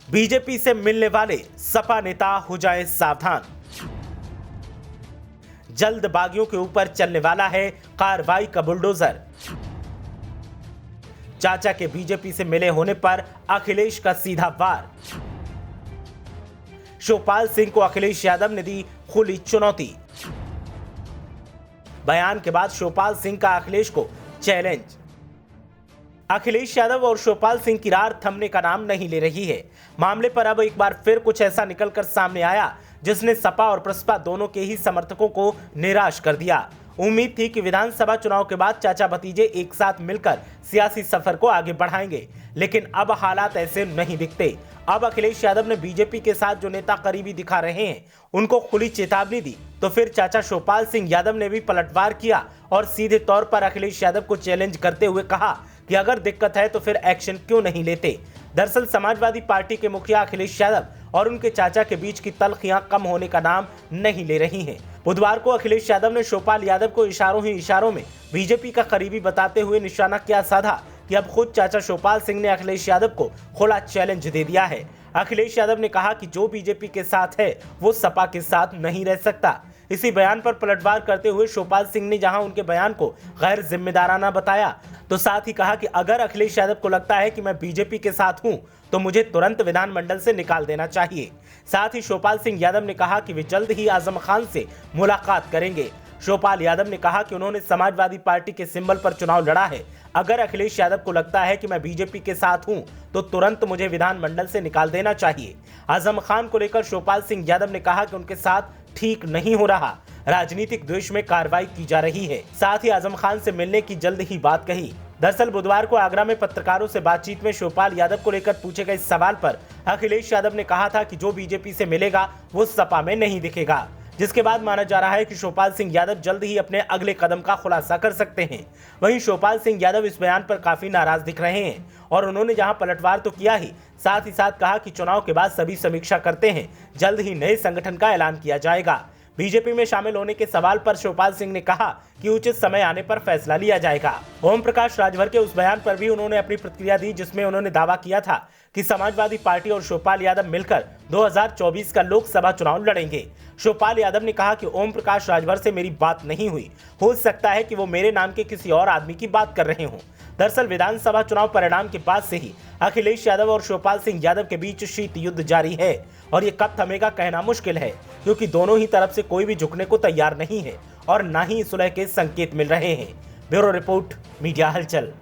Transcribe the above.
BJP से मिलने वाले सपा नेता हो जाएं सावधान। जल्दबागियों के ऊपर चलने वाला है कार्रवाई का बुलडोजर। चाचा के बीजेपी से मिले होने पर अखिलेश का सीधा वार। शिवपाल सिंह को अखिलेश यादव ने दी खुली चुनौती। बयान के बाद शिवपाल सिंह का अखिलेश को चैलेंज। अखिलेश यादव और शिवपाल सिंह की रार थमने का नाम नहीं ले रही है। मामले पर अब एक बार फिर कुछ ऐसा निकलकर सामने आया जिसने सपा और प्रसपा दोनों के ही समर्थकों को निराश कर दिया। उम्मीद थी कि विधानसभा चुनाव के बाद चाचा भतीजे एक साथ मिलकर सियासी सफर को आगे बढ़ाएंगे, लेकिन अब हालात ऐसे नहीं दिखते। अब अखिलेश यादव ने बीजेपी के साथ जो नेता करीबी दिखा रहे हैं उनको खुली चेतावनी दी, तो फिर चाचा शिवपाल सिंह यादव ने भी पलटवार किया और सीधे तौर पर अखिलेश यादव को चैलेंज करते हुए कहा कि अगर दिक्कत है तो फिर एक्शन क्यों नहीं लेते। दरअसल समाजवादी पार्टी के मुखिया अखिलेश यादव और उनके चाचा के बीच की तल्खियां कम होने का नाम नहीं ले रही हैं। बुधवार को अखिलेश यादव ने शिवपाल यादव को इशारों ही इशारों में बीजेपी का करीबी बताते हुए निशाना क्या साधा कि अब खुद चाचा शिवपाल सिंह ने अखिलेश यादव को खुला चैलेंज दे दिया है। अखिलेश यादव ने कहा कि जो बीजेपी के साथ है वो सपा के साथ नहीं रह सकता। इसी बयान पर पलटवार करते हुए शिवपाल सिंह ने जहां उनके बयान को गैर जिम्मेदाराना बताया, तो साथ ही कहा कि अगर अखिलेश यादव को लगता है कि मैं बीजेपी के साथ हूं तो मुझे तुरंत विधानमंडल से निकाल देना चाहिए। साथ ही शिवपाल सिंह यादव ने कहा कि वे जल्द ही आजम खान से मुलाकात करेंगे। शिवपाल यादव ने कहा कि उन्होंने समाजवादी पार्टी के सिंबल पर चुनाव लड़ा है। अगर अखिलेश यादव को लगता है कि मैं बीजेपी के साथ हूं तो तुरंत मुझे विधानमंडल से निकाल देना चाहिए। आजम खान को लेकर शिवपाल सिंह यादव ने कहा कि उनके साथ ठीक नहीं हो रहा, राजनीतिक द्वेष में कार्रवाई की जा रही है। साथ ही आजम खान से मिलने की जल्द ही बात कही। दरअसल बुधवार को आगरा में पत्रकारों से बातचीत में शिवपाल यादव को लेकर पूछे गए सवाल पर अखिलेश यादव ने कहा था कि जो बीजेपी से मिलेगा वो सपा में नहीं दिखेगा, जिसके बाद माना जा रहा है कि शिवपाल सिंह यादव जल्द ही अपने अगले कदम का खुलासा कर सकते हैं। वहीं शिवपाल सिंह यादव इस बयान पर काफी नाराज दिख रहे हैं और उन्होंने जहां पलटवार तो किया ही साथ कहा कि चुनाव के बाद सभी समीक्षा करते हैं, जल्द ही नए संगठन का ऐलान किया जाएगा। बीजेपी में शामिल होने के सवाल पर शिवपाल सिंह ने कहा कि उचित समय आने पर फैसला लिया जाएगा। ओम प्रकाश राजभर के उस बयान पर भी उन्होंने अपनी प्रतिक्रिया दी जिसमें उन्होंने दावा किया था कि समाजवादी पार्टी और शिवपाल यादव मिलकर 2024 का लोकसभा चुनाव लड़ेंगे। शिवपाल यादव ने कहा कि ओम प्रकाश राजभर से मेरी बात नहीं हुई, हो सकता है कि वो मेरे नाम के किसी और आदमी की बात कर रहे हों। दरअसल विधानसभा चुनाव परिणाम के बाद से ही अखिलेश यादव और शिवपाल सिंह यादव के बीच शीत युद्ध जारी है और ये कब थमेगा कहना मुश्किल है, क्योंकि दोनों ही तरफ से कोई भी झुकने को तैयार नहीं है और ना ही सुलह के संकेत मिल रहे हैं। ब्यूरो रिपोर्ट, मीडिया हलचल।